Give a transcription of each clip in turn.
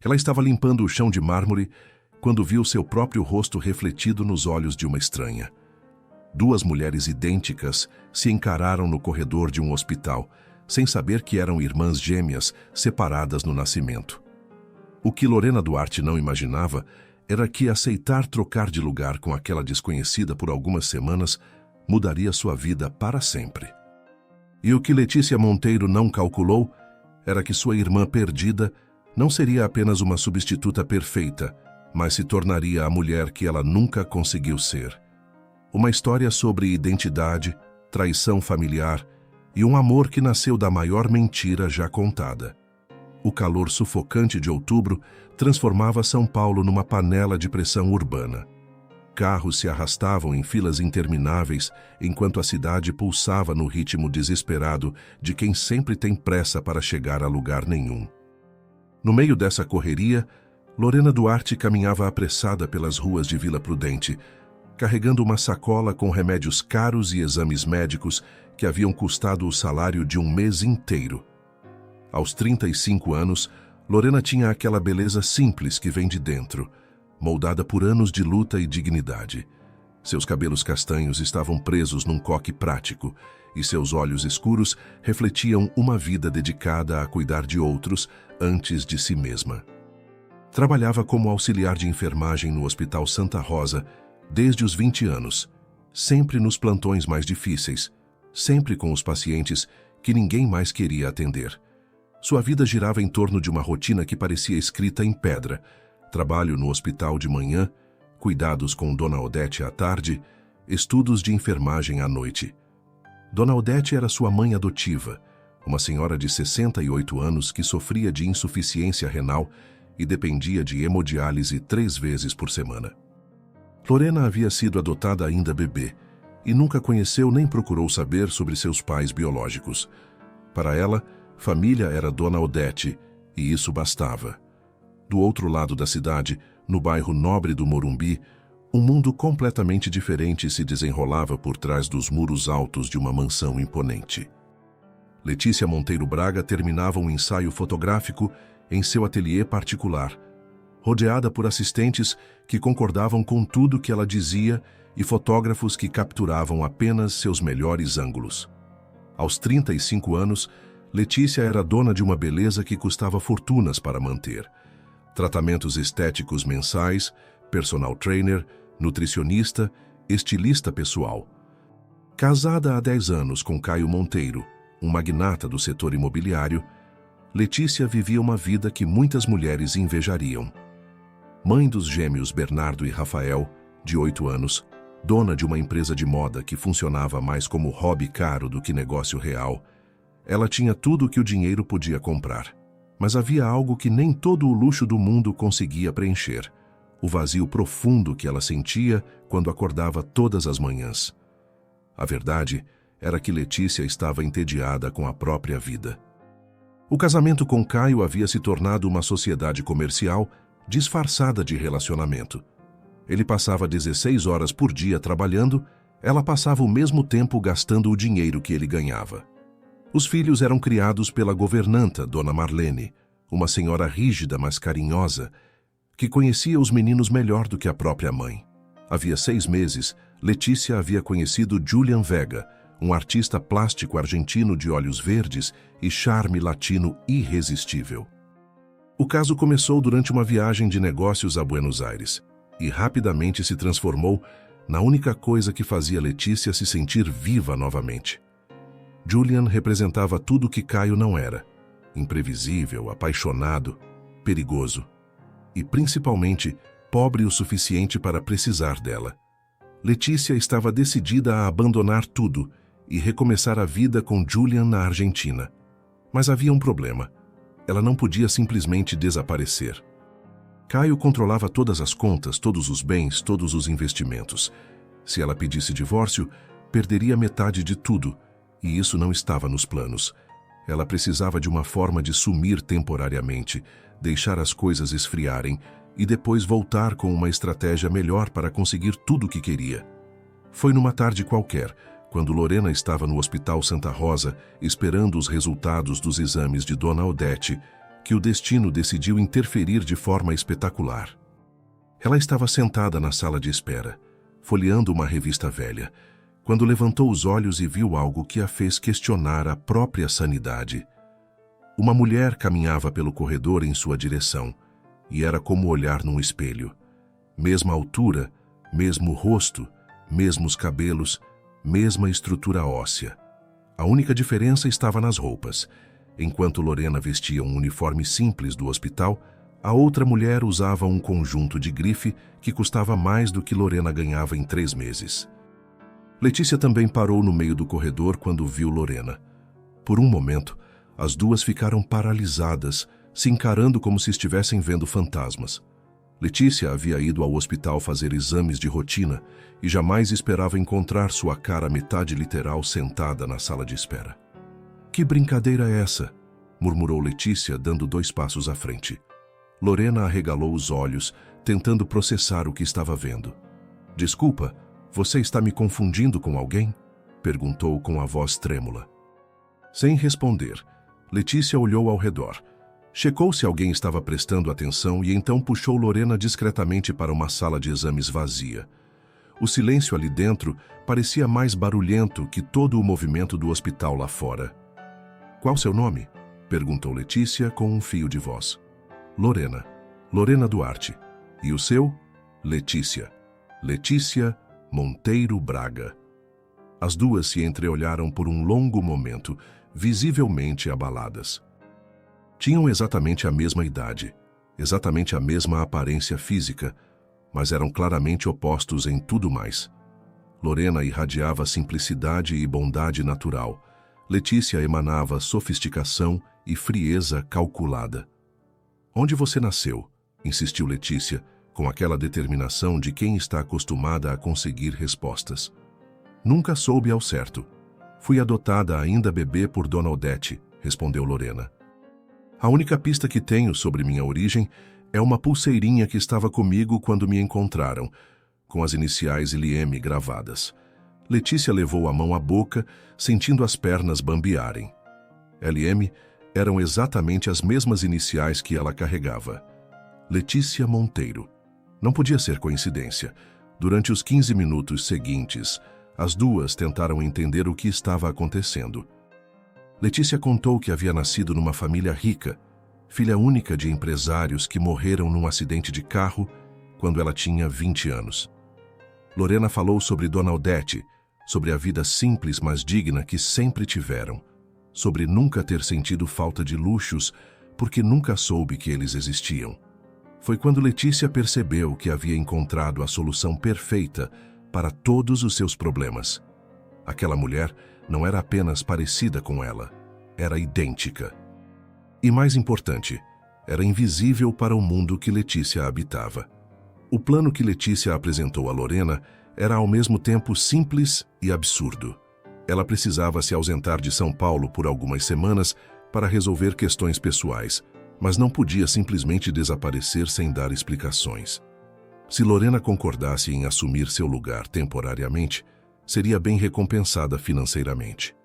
Ela estava limpando o chão de mármore quando viu seu próprio rosto refletido nos olhos de uma estranha. Duas mulheres idênticas se encararam no corredor de um hospital, sem saber que eram irmãs gêmeas separadas no nascimento. O que Lorena Duarte não imaginava era que aceitar trocar de lugar com aquela desconhecida por algumas semanas mudaria sua vida para sempre. E o que Letícia Monteiro não calculou era que sua irmã perdida não seria apenas uma substituta perfeita, mas se tornaria a mulher que ela nunca conseguiu ser. Uma história sobre identidade, traição familiar e um amor que nasceu da maior mentira já contada. O calor sufocante de outubro transformava São Paulo numa panela de pressão urbana. Carros se arrastavam em filas intermináveis enquanto a cidade pulsava no ritmo desesperado de quem sempre tem pressa para chegar a lugar nenhum. No meio dessa correria, Lorena Duarte caminhava apressada pelas ruas de Vila Prudente, carregando uma sacola com remédios caros e exames médicos que haviam custado o salário de um mês inteiro. Aos 35 anos, Lorena tinha aquela beleza simples que vem de dentro, moldada por anos de luta e dignidade. Seus cabelos castanhos estavam presos num coque prático e seus olhos escuros refletiam uma vida dedicada a cuidar de outros antes de si mesma. Trabalhava como auxiliar de enfermagem no Hospital Santa Rosa desde os 20 anos, sempre nos plantões mais difíceis, sempre com os pacientes que ninguém mais queria atender. Sua vida girava em torno de uma rotina que parecia escrita em pedra: trabalho no hospital de manhã, cuidados com Dona Odete à tarde, estudos de enfermagem à noite. Dona Odete era sua mãe adotiva, uma senhora de 68 anos que sofria de insuficiência renal e dependia de hemodiálise 3 vezes por semana. Lorena havia sido adotada ainda bebê e nunca conheceu nem procurou saber sobre seus pais biológicos. Para ela, família era Dona Odete e isso bastava. Do outro lado da cidade, no bairro nobre do Morumbi, um mundo completamente diferente se desenrolava por trás dos muros altos de uma mansão imponente. Letícia Monteiro Braga terminava um ensaio fotográfico em seu ateliê particular, rodeada por assistentes que concordavam com tudo que ela dizia e fotógrafos que capturavam apenas seus melhores ângulos. Aos 35 anos, Letícia era dona de uma beleza que custava fortunas para manter. Tratamentos estéticos mensais, personal trainer, nutricionista, estilista pessoal. Casada há 10 anos com Caio Monteiro, um magnata do setor imobiliário, Letícia vivia uma vida que muitas mulheres invejariam. Mãe dos gêmeos Bernardo e Rafael, de 8 anos, dona de uma empresa de moda que funcionava mais como hobby caro do que negócio real, ela tinha tudo o que o dinheiro podia comprar. Mas havia algo que nem todo o luxo do mundo conseguia preencher: o vazio profundo que ela sentia quando acordava todas as manhãs. A verdade era que Letícia estava entediada com a própria vida. O casamento com Caio havia se tornado uma sociedade comercial disfarçada de relacionamento. Ele passava 16 horas por dia trabalhando, ela passava o mesmo tempo gastando o dinheiro que ele ganhava. Os filhos eram criados pela governanta, Dona Marlene, uma senhora rígida, mas carinhosa, que conhecia os meninos melhor do que a própria mãe. Havia 6 meses, Letícia havia conhecido Julian Vega, um artista plástico argentino de olhos verdes e charme latino irresistível. O caso começou durante uma viagem de negócios a Buenos Aires e rapidamente se transformou na única coisa que fazia Letícia se sentir viva novamente. Julian representava tudo o que Caio não era: imprevisível, apaixonado, perigoso e, principalmente, pobre o suficiente para precisar dela. Letícia estava decidida a abandonar tudo e recomeçar a vida com Julian na Argentina. Mas havia um problema: ela não podia simplesmente desaparecer. Caio controlava todas as contas, todos os bens, todos os investimentos. Se ela pedisse divórcio, perderia metade de tudo, e isso não estava nos planos. Ela precisava de uma forma de sumir temporariamente, deixar as coisas esfriarem e depois voltar com uma estratégia melhor para conseguir tudo o que queria. Foi numa tarde qualquer, quando Lorena estava no Hospital Santa Rosa, esperando os resultados dos exames de Dona Odete, que o destino decidiu interferir de forma espetacular. Ela estava sentada na sala de espera, folheando uma revista velha, quando levantou os olhos e viu algo que a fez questionar a própria sanidade. Uma mulher caminhava pelo corredor em sua direção, e era como olhar num espelho. Mesma altura, mesmo rosto, mesmos cabelos, mesma estrutura óssea. A única diferença estava nas roupas. Enquanto Lorena vestia um uniforme simples do hospital, a outra mulher usava um conjunto de grife que custava mais do que Lorena ganhava em 3 meses. Letícia também parou no meio do corredor quando viu Lorena. Por um momento, as duas ficaram paralisadas, se encarando como se estivessem vendo fantasmas. Letícia havia ido ao hospital fazer exames de rotina e jamais esperava encontrar sua cara metade literal sentada na sala de espera. "Que brincadeira é essa?", murmurou Letícia, dando 2 passos à frente. Lorena arregalou os olhos, tentando processar o que estava vendo. "Desculpa, você está me confundindo com alguém?", perguntou com a voz trêmula. Sem responder, Letícia olhou ao redor. Checou se alguém estava prestando atenção e então puxou Lorena discretamente para uma sala de exames vazia. O silêncio ali dentro parecia mais barulhento que todo o movimento do hospital lá fora. "Qual seu nome?", perguntou Letícia com um fio de voz. "Lorena. Lorena Duarte. E o seu?", "Letícia. Letícia Monteiro Braga." As duas se entreolharam por um longo momento, visivelmente abaladas. Tinham exatamente a mesma idade, exatamente a mesma aparência física, mas eram claramente opostos em tudo mais. Lorena irradiava simplicidade e bondade natural. Letícia emanava sofisticação e frieza calculada. "Onde você nasceu?", insistiu Letícia, com aquela determinação de quem está acostumada a conseguir respostas. "Nunca soube ao certo. Fui adotada ainda bebê por Dona Odete", respondeu Lorena. "A única pista que tenho sobre minha origem é uma pulseirinha que estava comigo quando me encontraram, com as iniciais LM gravadas." Letícia levou a mão à boca, sentindo as pernas bambearem. LM eram exatamente as mesmas iniciais que ela carregava. Letícia Monteiro. Não podia ser coincidência. Durante os 15 minutos seguintes, as duas tentaram entender o que estava acontecendo. Letícia contou que havia nascido numa família rica, filha única de empresários que morreram num acidente de carro quando ela tinha 20 anos. Lorena falou sobre Dona Odete, sobre a vida simples mas digna que sempre tiveram, sobre nunca ter sentido falta de luxos porque nunca soube que eles existiam. Foi quando Letícia percebeu que havia encontrado a solução perfeita para todos os seus problemas. Aquela mulher não era apenas parecida com ela, era idêntica. E mais importante, era invisível para o mundo que Letícia habitava. O plano que Letícia apresentou a Lorena era ao mesmo tempo simples e absurdo. Ela precisava se ausentar de São Paulo por algumas semanas para resolver questões pessoais, mas não podia simplesmente desaparecer sem dar explicações. Se Lorena concordasse em assumir seu lugar temporariamente, seria bem recompensada financeiramente.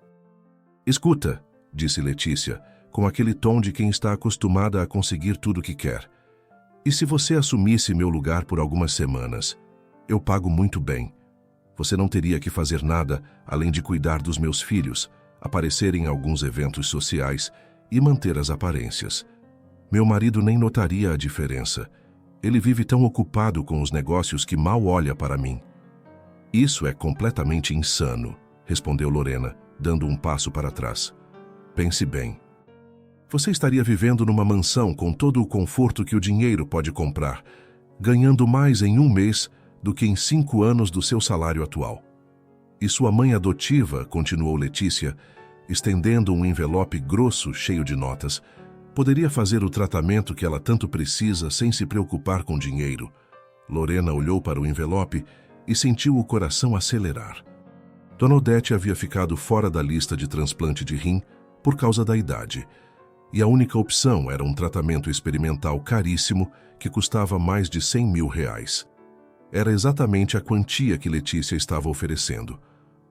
"Escuta", disse Letícia, com aquele tom de quem está acostumada a conseguir tudo o que quer. "E se você assumisse meu lugar por algumas semanas? Eu pago muito bem. Você não teria que fazer nada além de cuidar dos meus filhos, aparecer em alguns eventos sociais e manter as aparências. Meu marido nem notaria a diferença. Ele vive tão ocupado com os negócios que mal olha para mim." "Isso é completamente insano", respondeu Lorena, dando um passo para trás. "Pense bem. Você estaria vivendo numa mansão com todo o conforto que o dinheiro pode comprar, ganhando mais em um mês do que em 5 anos do seu salário atual. E sua mãe adotiva", continuou Letícia, estendendo um envelope grosso cheio de notas, "poderia fazer o tratamento que ela tanto precisa sem se preocupar com dinheiro." Lorena olhou para o envelope e sentiu o coração acelerar. Dona Odete havia ficado fora da lista de transplante de rim por causa da idade, e a única opção era um tratamento experimental caríssimo que custava mais de R$100 mil. Era exatamente a quantia que Letícia estava oferecendo.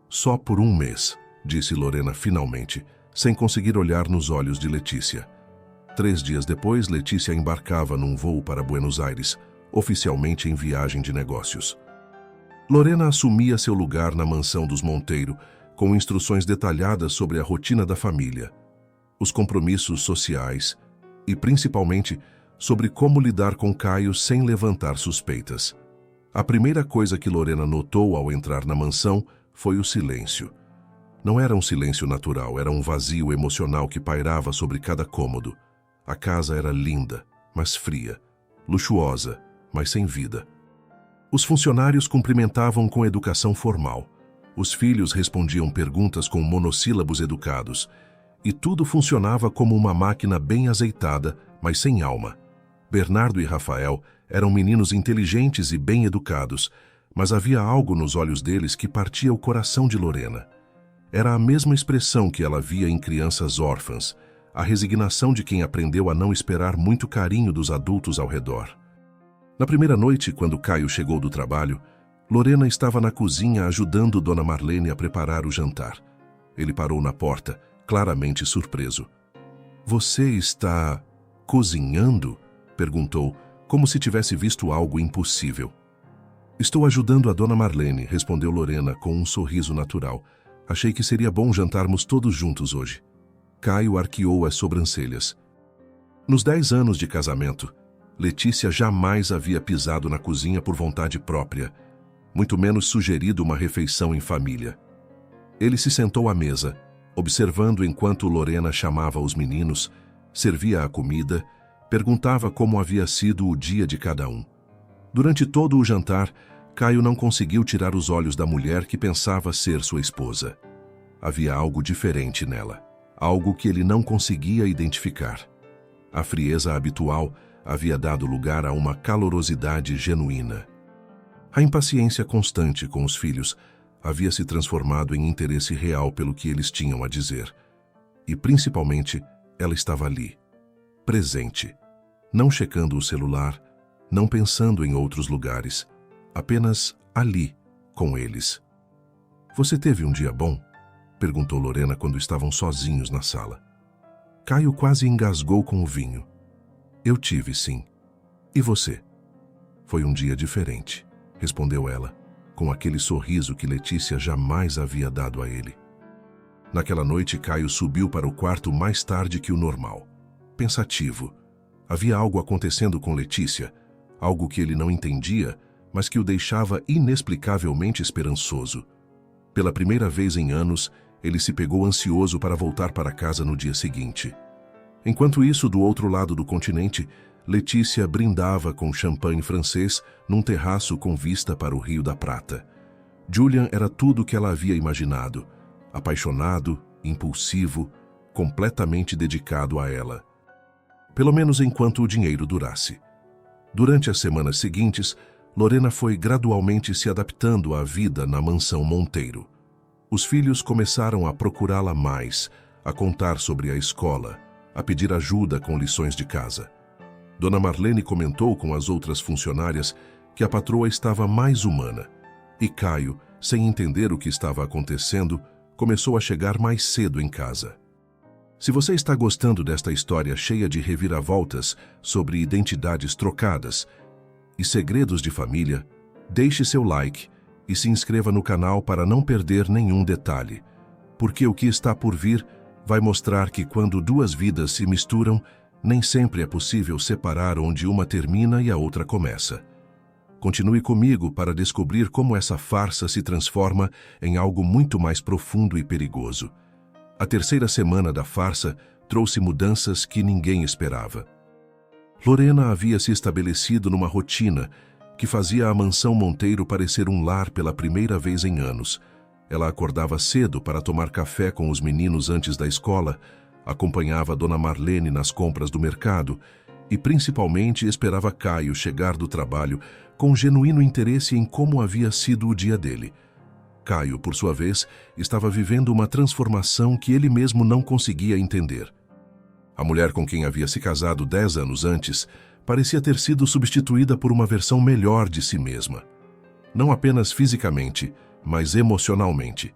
"Só por um mês", disse Lorena finalmente, sem conseguir olhar nos olhos de Letícia. 3 dias depois, Letícia embarcava num voo para Buenos Aires, oficialmente em viagem de negócios. Lorena assumia seu lugar na mansão dos Monteiro, com instruções detalhadas sobre a rotina da família, os compromissos sociais e, principalmente, sobre como lidar com Caio sem levantar suspeitas. A primeira coisa que Lorena notou ao entrar na mansão foi o silêncio. Não era um silêncio natural, era um vazio emocional que pairava sobre cada cômodo. A casa era linda, mas fria, luxuosa, mas sem vida. Os funcionários cumprimentavam com educação formal. Os filhos respondiam perguntas com monossílabos educados. E tudo funcionava como uma máquina bem azeitada, mas sem alma. Bernardo e Rafael eram meninos inteligentes e bem educados, mas havia algo nos olhos deles que partia o coração de Lorena. Era a mesma expressão que ela via em crianças órfãs, a resignação de quem aprendeu a não esperar muito carinho dos adultos ao redor. Na primeira noite, quando Caio chegou do trabalho, Lorena estava na cozinha ajudando Dona Marlene a preparar o jantar. Ele parou na porta, claramente surpreso. "Você está cozinhando?" perguntou, como se tivesse visto algo impossível. "Estou ajudando a Dona Marlene", respondeu Lorena com um sorriso natural. "Achei que seria bom jantarmos todos juntos hoje." Caio arqueou as sobrancelhas. Nos 10 anos de casamento, Letícia jamais havia pisado na cozinha por vontade própria, muito menos sugerido uma refeição em família. Ele se sentou à mesa, observando enquanto Lorena chamava os meninos, servia a comida, perguntava como havia sido o dia de cada um. Durante todo o jantar, Caio não conseguiu tirar os olhos da mulher que pensava ser sua esposa. Havia algo diferente nela, algo que ele não conseguia identificar. A frieza habitual havia dado lugar a uma calorosidade genuína. A impaciência constante com os filhos havia se transformado em interesse real pelo que eles tinham a dizer. E, principalmente, ela estava ali, presente, não checando o celular, não pensando em outros lugares, apenas ali, com eles. "Você teve um dia bom?" perguntou Lorena quando estavam sozinhos na sala. Caio quase engasgou com o vinho. "Eu tive, sim. E você?" "Foi um dia diferente", respondeu ela, com aquele sorriso que Letícia jamais havia dado a ele. Naquela noite, Caio subiu para o quarto mais tarde que o normal. Pensativo. Havia algo acontecendo com Letícia, algo que ele não entendia, mas que o deixava inexplicavelmente esperançoso. Pela primeira vez em anos, ele se pegou ansioso para voltar para casa no dia seguinte. Enquanto isso, do outro lado do continente, Letícia brindava com champanhe francês num terraço com vista para o Rio da Prata. Julian era tudo o que ela havia imaginado, apaixonado, impulsivo, completamente dedicado a ela. Pelo menos enquanto o dinheiro durasse. Durante as semanas seguintes, Lorena foi gradualmente se adaptando à vida na mansão Monteiro. Os filhos começaram a procurá-la mais, a contar sobre a escola, a pedir ajuda com lições de casa. Dona Marlene comentou com as outras funcionárias que a patroa estava mais humana. E Caio, sem entender o que estava acontecendo, começou a chegar mais cedo em casa. Se você está gostando desta história cheia de reviravoltas sobre identidades trocadas e segredos de família, deixe seu like e se inscreva no canal para não perder nenhum detalhe, porque o que está por vir vai mostrar que quando duas vidas se misturam, nem sempre é possível separar onde uma termina e a outra começa. Continue comigo para descobrir como essa farsa se transforma em algo muito mais profundo e perigoso. A terceira semana da farsa trouxe mudanças que ninguém esperava. Lorena havia se estabelecido numa rotina que fazia a mansão Monteiro parecer um lar pela primeira vez em anos. Ela acordava cedo para tomar café com os meninos antes da escola, acompanhava Dona Marlene nas compras do mercado e, principalmente, esperava Caio chegar do trabalho com genuíno interesse em como havia sido o dia dele. Caio, por sua vez, estava vivendo uma transformação que ele mesmo não conseguia entender. A mulher com quem havia se casado 10 anos antes parecia ter sido substituída por uma versão melhor de si mesma. Não apenas fisicamente, mas emocionalmente.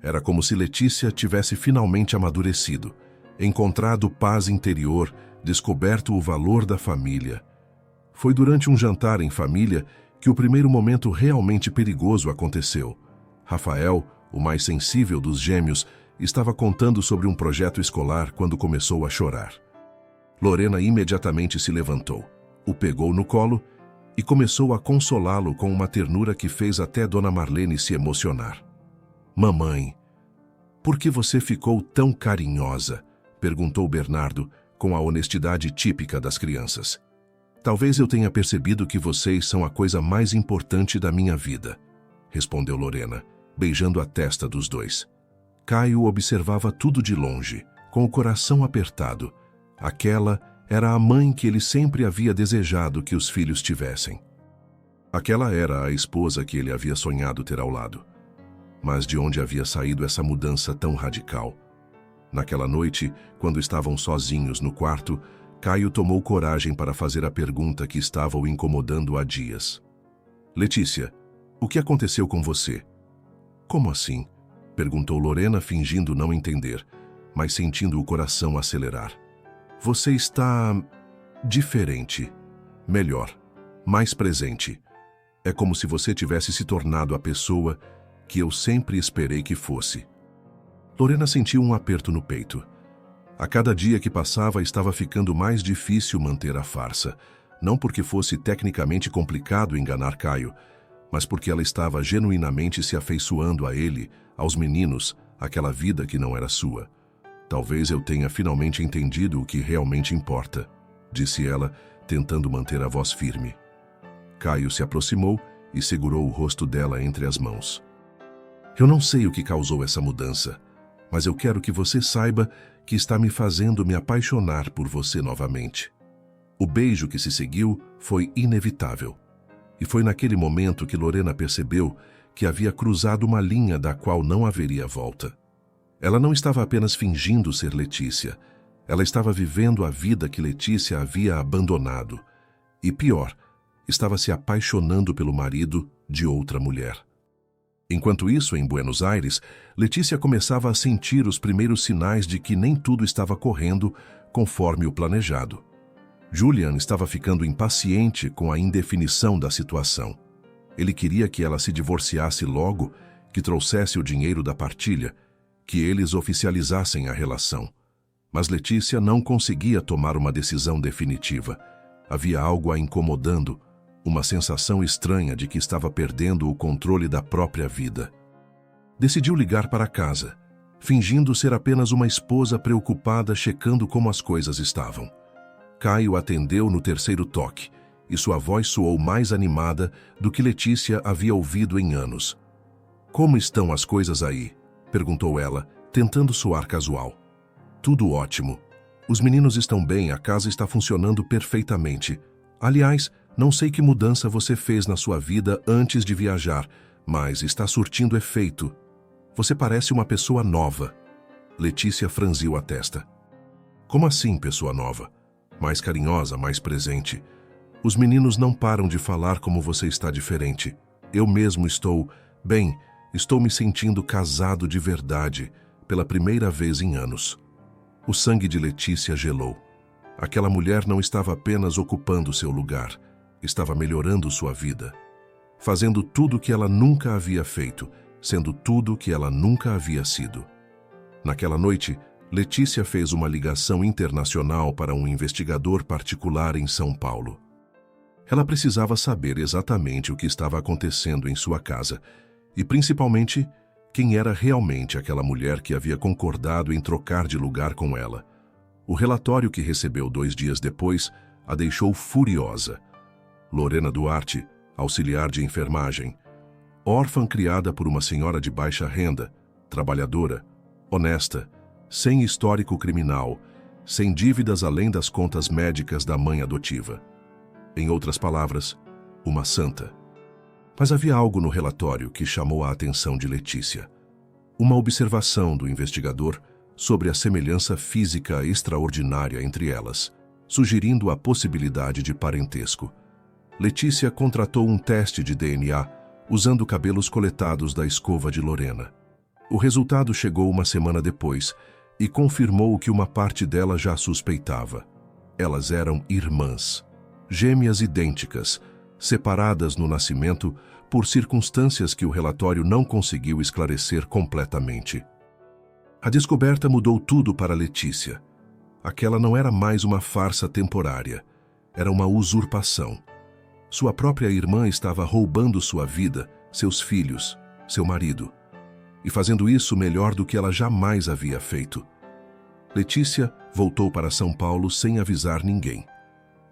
Era como se Letícia tivesse finalmente amadurecido, encontrado paz interior, descoberto o valor da família. Foi durante um jantar em família que o primeiro momento realmente perigoso aconteceu. Rafael, o mais sensível dos gêmeos, estava contando sobre um projeto escolar quando começou a chorar. Lorena imediatamente se levantou, o pegou no colo e começou a consolá-lo com uma ternura que fez até Dona Marlene se emocionar. "Mamãe, por que você ficou tão carinhosa?", perguntou Bernardo, com a honestidade típica das crianças. "Talvez eu tenha percebido que vocês são a coisa mais importante da minha vida", respondeu Lorena, beijando a testa dos dois. Caio observava tudo de longe, com o coração apertado. Aquela era a mãe que ele sempre havia desejado que os filhos tivessem. Aquela era a esposa que ele havia sonhado ter ao lado. Mas de onde havia saído essa mudança tão radical? Naquela noite, quando estavam sozinhos no quarto, Caio tomou coragem para fazer a pergunta que estava o incomodando há dias. "Letícia, o que aconteceu com você?" "Como assim?", perguntou Lorena, fingindo não entender, mas sentindo o coração acelerar. "Você está diferente. Melhor, mais presente. É como se você tivesse se tornado a pessoa que eu sempre esperei que fosse." Lorena sentiu um aperto no peito. A cada dia que passava estava ficando mais difícil manter a farsa, não porque fosse tecnicamente complicado enganar Caio, mas porque ela estava genuinamente se afeiçoando a ele, aos meninos, aquela vida que não era sua. "Talvez eu tenha finalmente entendido o que realmente importa", disse ela, tentando manter a voz firme. Caio se aproximou e segurou o rosto dela entre as mãos. "Eu não sei o que causou essa mudança, mas eu quero que você saiba que está me fazendo me apaixonar por você novamente." O beijo que se seguiu foi inevitável. E foi naquele momento que Lorena percebeu que havia cruzado uma linha da qual não haveria volta. Ela não estava apenas fingindo ser Letícia, ela estava vivendo a vida que Letícia havia abandonado. E pior, estava se apaixonando pelo marido de outra mulher. Enquanto isso, em Buenos Aires, Letícia começava a sentir os primeiros sinais de que nem tudo estava correndo conforme o planejado. Julian estava ficando impaciente com a indefinição da situação. Ele queria que ela se divorciasse logo, que trouxesse o dinheiro da partilha, que eles oficializassem a relação. Mas Letícia não conseguia tomar uma decisão definitiva. Havia algo a incomodando, uma sensação estranha de que estava perdendo o controle da própria vida. Decidiu ligar para casa, fingindo ser apenas uma esposa preocupada checando como as coisas estavam. Caio atendeu no terceiro toque, e sua voz soou mais animada do que Letícia havia ouvido em anos. "Como estão as coisas aí?", perguntou ela, tentando soar casual. "Tudo ótimo. Os meninos estão bem, a casa está funcionando perfeitamente. Aliás, não sei que mudança você fez na sua vida antes de viajar, mas está surtindo efeito. Você parece uma pessoa nova." Letícia franziu a testa. "Como assim, pessoa nova? Mais carinhosa, mais presente. Os meninos não param de falar como você está diferente. Eu mesmo estou me sentindo casado de verdade, pela primeira vez em anos." O sangue de Letícia gelou. Aquela mulher não estava apenas ocupando seu lugar, estava melhorando sua vida, fazendo tudo o que ela nunca havia feito, sendo tudo o que ela nunca havia sido. Naquela noite, Letícia fez uma ligação internacional para um investigador particular em São Paulo. Ela precisava saber exatamente o que estava acontecendo em sua casa e, principalmente, quem era realmente aquela mulher que havia concordado em trocar de lugar com ela. O relatório que recebeu 2 dias depois a deixou furiosa. Lorena Duarte, auxiliar de enfermagem, órfã criada por uma senhora de baixa renda, trabalhadora, honesta, sem histórico criminal, sem dívidas além das contas médicas da mãe adotiva. Em outras palavras, uma santa. Mas havia algo no relatório que chamou a atenção de Letícia. Uma observação do investigador sobre a semelhança física extraordinária entre elas, sugerindo a possibilidade de parentesco. Letícia contratou um teste de DNA usando cabelos coletados da escova de Lorena. O resultado chegou uma semana depois e confirmou o que uma parte dela já suspeitava. Elas eram irmãs, gêmeas idênticas, separadas no nascimento por circunstâncias que o relatório não conseguiu esclarecer completamente. A descoberta mudou tudo para Letícia. Aquela não era mais uma farsa temporária, era uma usurpação. Sua própria irmã estava roubando sua vida, seus filhos, seu marido, e fazendo isso melhor do que ela jamais havia feito. Letícia voltou para São Paulo sem avisar ninguém.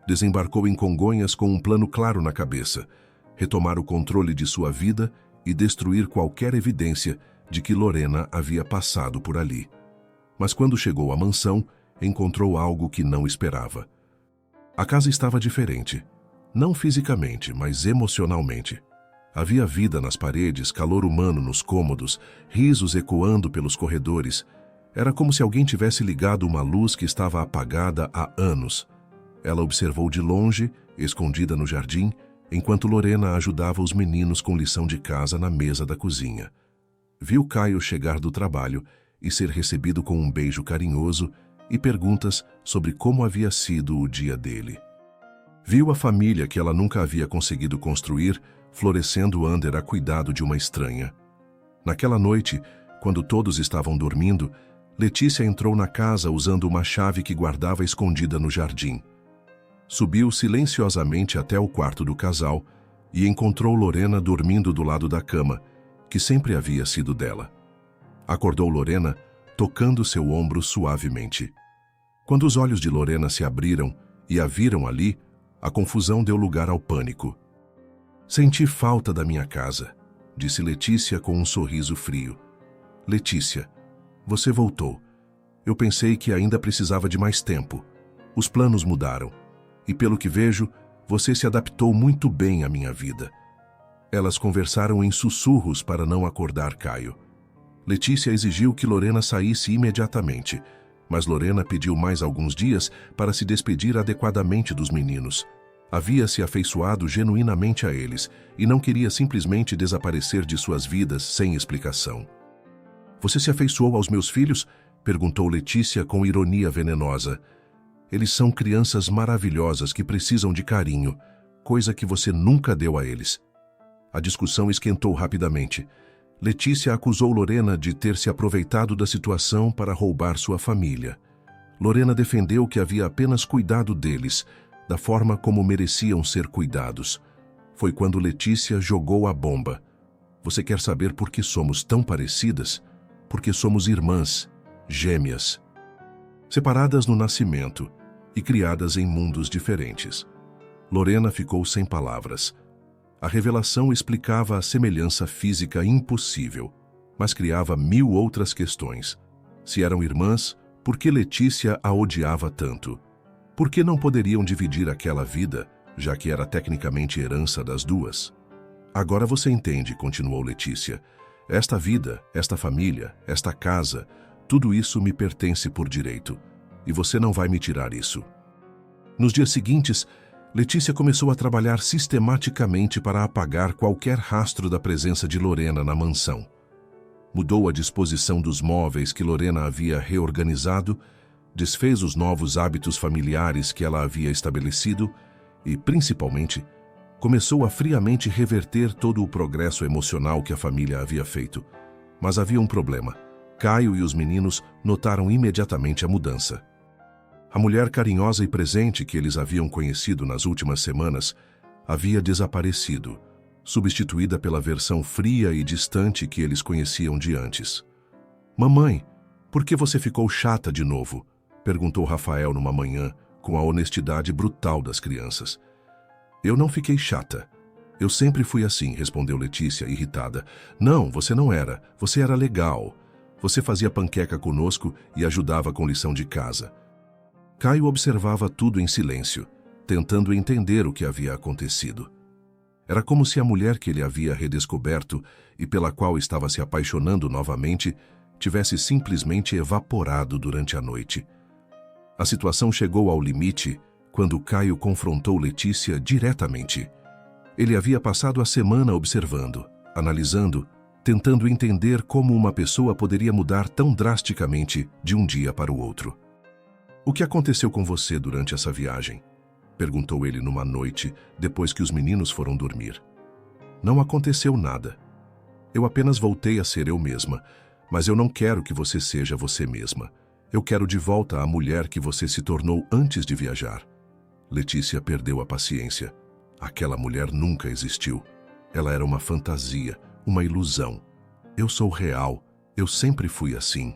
Desembarcou em Congonhas com um plano claro na cabeça: retomar o controle de sua vida e destruir qualquer evidência de que Lorena havia passado por ali. Mas quando chegou à mansão, encontrou algo que não esperava. A casa estava diferente, não fisicamente, mas emocionalmente. Havia vida nas paredes, calor humano nos cômodos, risos ecoando pelos corredores. Era como se alguém tivesse ligado uma luz que estava apagada há anos. Ela observou de longe, escondida no jardim, enquanto Lorena ajudava os meninos com lição de casa na mesa da cozinha. Viu Caio chegar do trabalho e ser recebido com um beijo carinhoso e perguntas sobre como havia sido o dia dele. Viu a família que ela nunca havia conseguido construir florescendo under a cuidado de uma estranha. Naquela noite, quando todos estavam dormindo, Letícia entrou na casa usando uma chave que guardava escondida no jardim. Subiu silenciosamente até o quarto do casal e encontrou Lorena dormindo do lado da cama, que sempre havia sido dela. Acordou Lorena, tocando seu ombro suavemente. Quando os olhos de Lorena se abriram e a viram ali, a confusão deu lugar ao pânico. Senti falta da minha casa, disse Letícia com um sorriso frio. Letícia, você voltou. Eu pensei que ainda precisava de mais tempo. Os planos mudaram. E pelo que vejo, você se adaptou muito bem à minha vida. Elas conversaram em sussurros para não acordar Caio. Letícia exigiu que Lorena saísse imediatamente, mas Lorena pediu mais alguns dias para se despedir adequadamente dos meninos. Havia se afeiçoado genuinamente a eles e não queria simplesmente desaparecer de suas vidas sem explicação. Você se afeiçoou aos meus filhos? Perguntou Letícia com ironia venenosa. Eles são crianças maravilhosas que precisam de carinho, coisa que você nunca deu a eles. A discussão esquentou rapidamente. Letícia acusou Lorena de ter se aproveitado da situação para roubar sua família. Lorena defendeu que havia apenas cuidado deles, da forma como mereciam ser cuidados. Foi quando Letícia jogou a bomba. Você quer saber por que somos tão parecidas? Porque somos irmãs, gêmeas, separadas no nascimento e criadas em mundos diferentes. Lorena ficou sem palavras. A revelação explicava a semelhança física impossível, mas criava 1000 outras questões. Se eram irmãs, por que Letícia a odiava tanto? Por que não poderiam dividir aquela vida, já que era tecnicamente herança das duas? Agora você entende, continuou Letícia. Esta vida, esta família, esta casa, tudo isso me pertence por direito, e você não vai me tirar isso. Nos dias seguintes, Letícia começou a trabalhar sistematicamente para apagar qualquer rastro da presença de Lorena na mansão. Mudou a disposição dos móveis que Lorena havia reorganizado, desfez os novos hábitos familiares que ela havia estabelecido e, principalmente, começou a friamente reverter todo o progresso emocional que a família havia feito. Mas havia um problema. Caio e os meninos notaram imediatamente a mudança. A mulher carinhosa e presente que eles haviam conhecido nas últimas semanas havia desaparecido, substituída pela versão fria e distante que eles conheciam de antes. Mamãe, por que você ficou chata de novo? Perguntou Rafael numa manhã, com a honestidade brutal das crianças. Eu não fiquei chata. Eu sempre fui assim, respondeu Letícia, irritada. Não, você não era. Você era legal. Você fazia panqueca conosco e ajudava com lição de casa. Caio observava tudo em silêncio, tentando entender o que havia acontecido. Era como se a mulher que ele havia redescoberto e pela qual estava se apaixonando novamente tivesse simplesmente evaporado durante a noite. A situação chegou ao limite quando Caio confrontou Letícia diretamente. Ele havia passado a semana observando, analisando, tentando entender como uma pessoa poderia mudar tão drasticamente de um dia para o outro. O que aconteceu com você durante essa viagem? Perguntou ele numa noite, depois que os meninos foram dormir. Não aconteceu nada. Eu apenas voltei a ser eu mesma, mas eu não quero que você seja você mesma. Eu quero de volta a mulher que você se tornou antes de viajar. Letícia perdeu a paciência. Aquela mulher nunca existiu. Ela era uma fantasia, uma ilusão. Eu sou real. Eu sempre fui assim.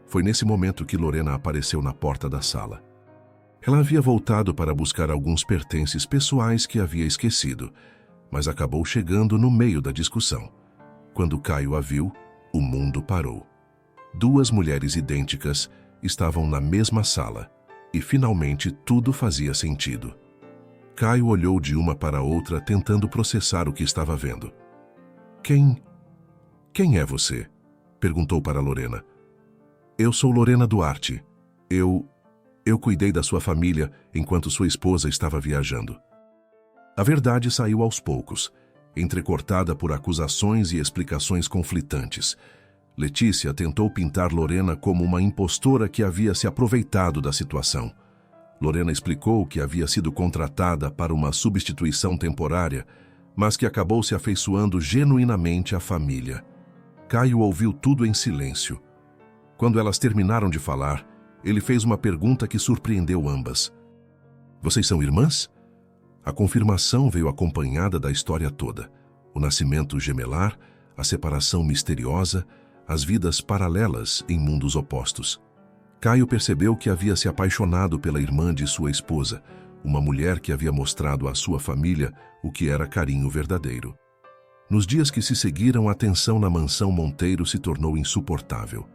Foi nesse momento que Lorena apareceu na porta da sala. Ela havia voltado para buscar alguns pertences pessoais que havia esquecido, mas acabou chegando no meio da discussão. Quando Caio a viu, o mundo parou. Duas mulheres idênticas estavam na mesma sala, e finalmente tudo fazia sentido. Caio olhou de uma para a outra, tentando processar o que estava vendo. Quem é você? Perguntou para Lorena. Eu sou Lorena Duarte. Eu cuidei da sua família enquanto sua esposa estava viajando. A verdade saiu aos poucos, entrecortada por acusações e explicações conflitantes. Letícia tentou pintar Lorena como uma impostora que havia se aproveitado da situação. Lorena explicou que havia sido contratada para uma substituição temporária, mas que acabou se afeiçoando genuinamente à família. Caio ouviu tudo em silêncio. Quando elas terminaram de falar, ele fez uma pergunta que surpreendeu ambas. Vocês são irmãs? A confirmação veio acompanhada da história toda. O nascimento gemelar, a separação misteriosa, as vidas paralelas em mundos opostos. Caio percebeu que havia se apaixonado pela irmã de sua esposa, uma mulher que havia mostrado à sua família o que era carinho verdadeiro. Nos dias que se seguiram, a tensão na mansão Monteiro se tornou insuportável.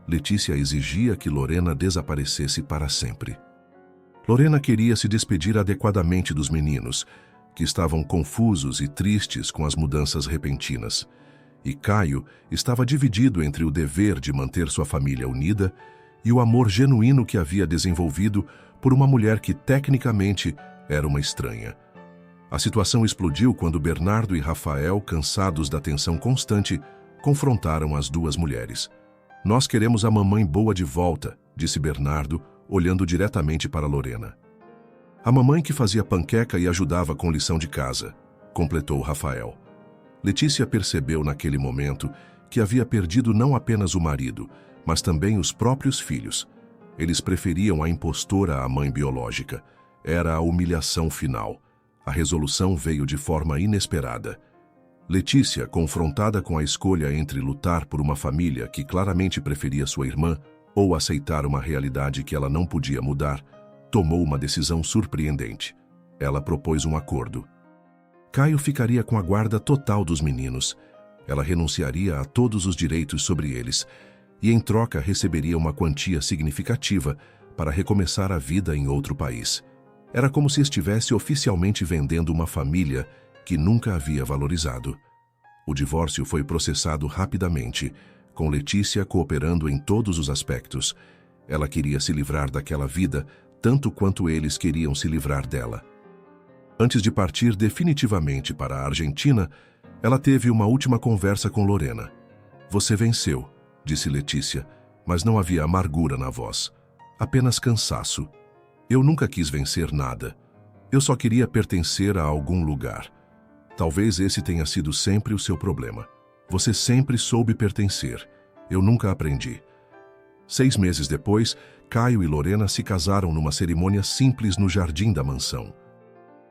Letícia exigia que Lorena desaparecesse para sempre. Lorena queria se despedir adequadamente dos meninos, que estavam confusos e tristes com as mudanças repentinas. E Caio estava dividido entre o dever de manter sua família unida e o amor genuíno que havia desenvolvido por uma mulher que, tecnicamente, era uma estranha. A situação explodiu quando Bernardo e Rafael, cansados da tensão constante, confrontaram as duas mulheres. Nós queremos a mamãe boa de volta, disse Bernardo, olhando diretamente para Lorena. A mamãe que fazia panqueca e ajudava com lição de casa, completou Rafael. Letícia percebeu naquele momento que havia perdido não apenas o marido, mas também os próprios filhos. Eles preferiam a impostora à mãe biológica. Era a humilhação final. A resolução veio de forma inesperada. Letícia, confrontada com a escolha entre lutar por uma família que claramente preferia sua irmã ou aceitar uma realidade que ela não podia mudar, tomou uma decisão surpreendente. Ela propôs um acordo. Caio ficaria com a guarda total dos meninos. Ela renunciaria a todos os direitos sobre eles e, em troca, receberia uma quantia significativa para recomeçar a vida em outro país. Era como se estivesse oficialmente vendendo uma família que nunca havia valorizado. O divórcio foi processado rapidamente, com Letícia cooperando em todos os aspectos. Ela queria se livrar daquela vida tanto quanto eles queriam se livrar dela. Antes de partir definitivamente para a Argentina, ela teve uma última conversa com Lorena. Você venceu, disse Letícia, mas não havia amargura na voz. Apenas cansaço. Eu nunca quis vencer nada. Eu só queria pertencer a algum lugar. Talvez esse tenha sido sempre o seu problema. Você sempre soube pertencer. Eu nunca aprendi. 6 meses depois, Caio e Lorena se casaram numa cerimônia simples no jardim da mansão.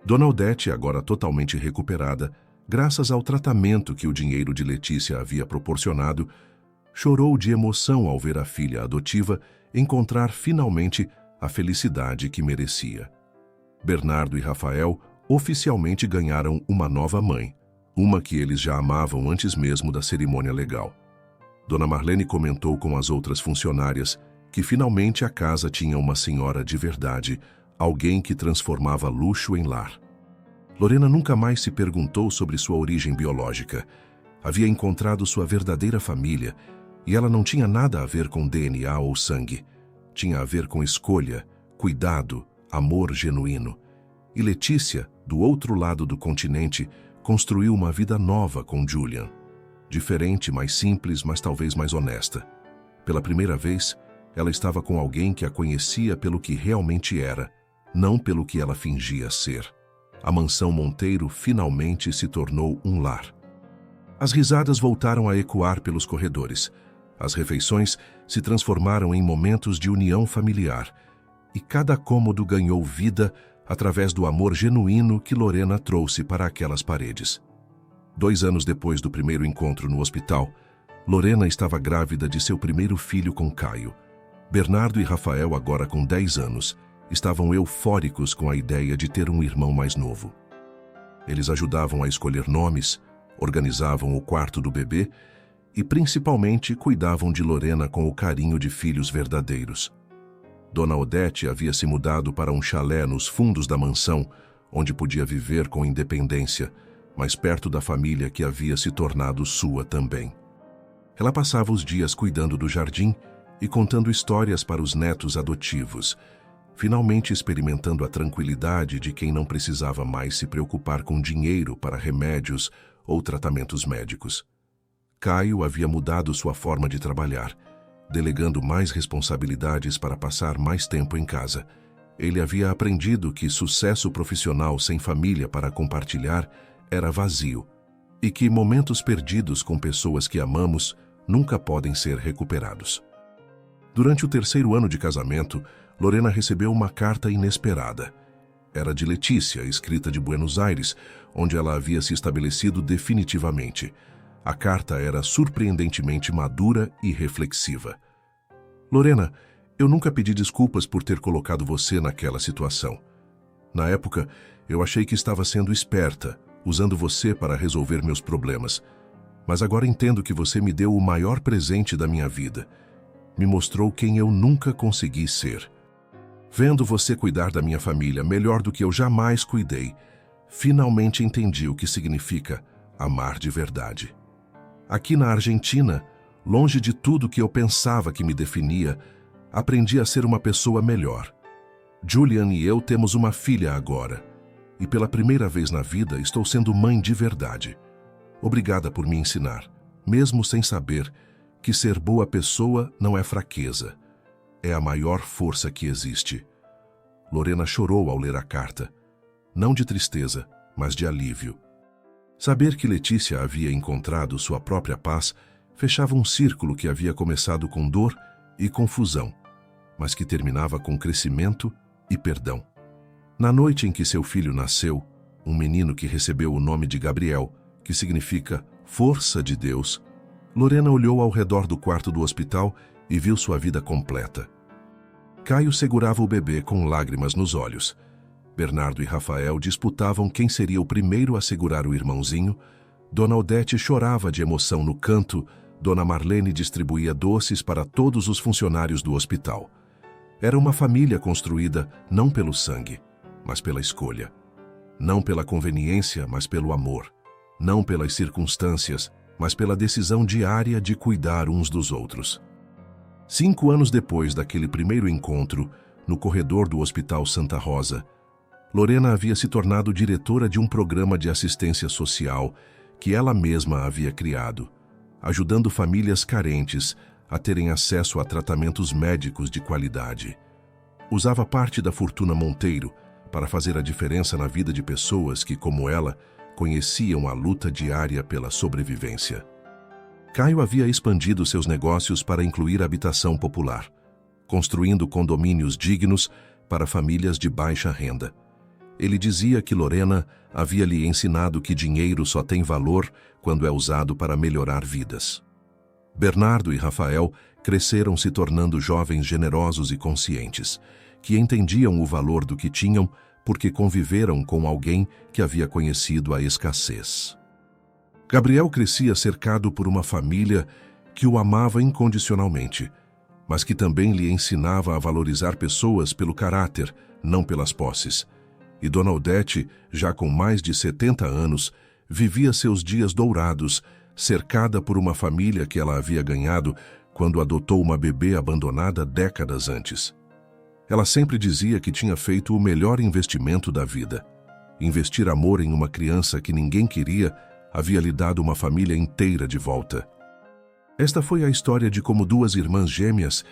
Dona Odete, agora totalmente recuperada, graças ao tratamento que o dinheiro de Letícia havia proporcionado, chorou de emoção ao ver a filha adotiva encontrar finalmente a felicidade que merecia. Bernardo e Rafael oficialmente ganharam uma nova mãe, uma que eles já amavam antes mesmo da cerimônia legal. Dona Marlene comentou com as outras funcionárias que finalmente a casa tinha uma senhora de verdade, alguém que transformava luxo em lar. Lorena nunca mais se perguntou sobre sua origem biológica. Havia encontrado sua verdadeira família e ela não tinha nada a ver com DNA ou sangue. Tinha a ver com escolha, cuidado, amor genuíno. E Letícia, do outro lado do continente, construiu uma vida nova com Julian. Diferente, mais simples, mas talvez mais honesta. Pela primeira vez, ela estava com alguém que a conhecia pelo que realmente era, não pelo que ela fingia ser. A mansão Monteiro finalmente se tornou um lar. As risadas voltaram a ecoar pelos corredores. As refeições se transformaram em momentos de união familiar, e cada cômodo ganhou vida através do amor genuíno que Lorena trouxe para aquelas paredes. 2 anos depois do primeiro encontro no hospital, Lorena estava grávida de seu primeiro filho com Caio. Bernardo e Rafael, agora com 10 anos, estavam eufóricos com a ideia de ter um irmão mais novo. Eles ajudavam a escolher nomes, organizavam o quarto do bebê e, principalmente, cuidavam de Lorena com o carinho de filhos verdadeiros. Dona Odete havia se mudado para um chalé nos fundos da mansão, onde podia viver com independência, mas perto da família que havia se tornado sua também. Ela passava os dias cuidando do jardim e contando histórias para os netos adotivos, finalmente experimentando a tranquilidade de quem não precisava mais se preocupar com dinheiro para remédios ou tratamentos médicos. Caio havia mudado sua forma de trabalhar, delegando mais responsabilidades para passar mais tempo em casa. Ele havia aprendido que sucesso profissional sem família para compartilhar era vazio e que momentos perdidos com pessoas que amamos nunca podem ser recuperados. Durante o 3º ano de casamento, Lorena recebeu uma carta inesperada. Era de Letícia, escrita de Buenos Aires, onde ela havia se estabelecido definitivamente. A carta era surpreendentemente madura e reflexiva. Lorena, eu nunca pedi desculpas por ter colocado você naquela situação. Na época, eu achei que estava sendo esperta, usando você para resolver meus problemas. Mas agora entendo que você me deu o maior presente da minha vida. Me mostrou quem eu nunca consegui ser. Vendo você cuidar da minha família melhor do que eu jamais cuidei, finalmente entendi o que significa amar de verdade. Aqui na Argentina, longe de tudo que eu pensava que me definia, aprendi a ser uma pessoa melhor. Julian e eu temos uma filha agora, e pela primeira vez na vida estou sendo mãe de verdade. Obrigada por me ensinar, mesmo sem saber, que ser boa pessoa não é fraqueza. É a maior força que existe. Lorena chorou ao ler a carta, não de tristeza, mas de alívio. Saber que Letícia havia encontrado sua própria paz fechava um círculo que havia começado com dor e confusão, mas que terminava com crescimento e perdão. Na noite em que seu filho nasceu, um menino que recebeu o nome de Gabriel, que significa força de Deus, Lorena olhou ao redor do quarto do hospital e viu sua vida completa. Caio segurava o bebê com lágrimas nos olhos. Bernardo e Rafael disputavam quem seria o primeiro a segurar o irmãozinho. Dona Odete chorava de emoção no canto. Dona Marlene distribuía doces para todos os funcionários do hospital. Era uma família construída não pelo sangue, mas pela escolha. Não pela conveniência, mas pelo amor. Não pelas circunstâncias, mas pela decisão diária de cuidar uns dos outros. 5 anos depois daquele primeiro encontro, no corredor do Hospital Santa Rosa, Lorena havia se tornado diretora de um programa de assistência social que ela mesma havia criado, ajudando famílias carentes a terem acesso a tratamentos médicos de qualidade. Usava parte da fortuna Monteiro para fazer a diferença na vida de pessoas que, como ela, conheciam a luta diária pela sobrevivência. Caio havia expandido seus negócios para incluir habitação popular, construindo condomínios dignos para famílias de baixa renda. Ele dizia que Lorena havia lhe ensinado que dinheiro só tem valor quando é usado para melhorar vidas. Bernardo e Rafael cresceram se tornando jovens generosos e conscientes, que entendiam o valor do que tinham porque conviveram com alguém que havia conhecido a escassez. Gabriel crescia cercado por uma família que o amava incondicionalmente, mas que também lhe ensinava a valorizar pessoas pelo caráter, não pelas posses. E Dona Odete, já com mais de 70 anos, vivia seus dias dourados, cercada por uma família que ela havia ganhado quando adotou uma bebê abandonada décadas antes. Ela sempre dizia que tinha feito o melhor investimento da vida. Investir amor em uma criança que ninguém queria havia lhe dado uma família inteira de volta. Esta foi a história de como 2 irmãs gêmeas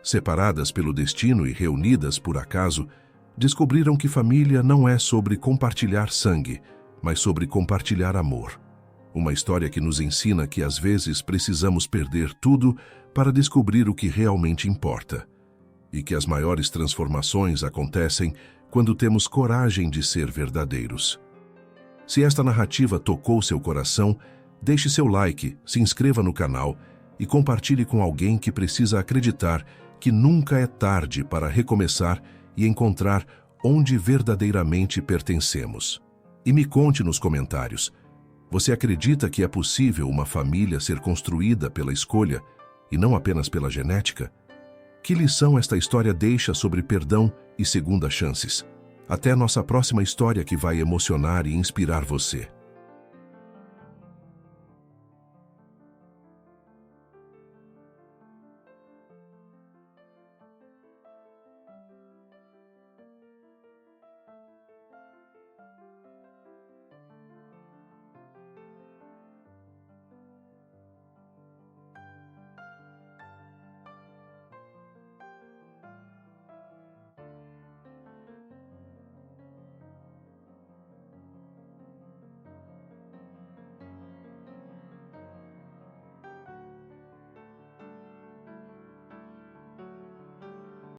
separadas pelo destino e reunidas por acaso, descobriram que família não é sobre compartilhar sangue, mas sobre compartilhar amor. Uma história que nos ensina que às vezes precisamos perder tudo para descobrir o que realmente importa. E que as maiores transformações acontecem quando temos coragem de ser verdadeiros. Se esta narrativa tocou seu coração, deixe seu like, se inscreva no canal e compartilhe com alguém que precisa acreditar que nunca é tarde para recomeçar e encontrar onde verdadeiramente pertencemos. E me conte nos comentários, você acredita que é possível uma família ser construída pela escolha e não apenas pela genética? Que lição esta história deixa sobre perdão e segundas chances? Até nossa próxima história que vai emocionar e inspirar você.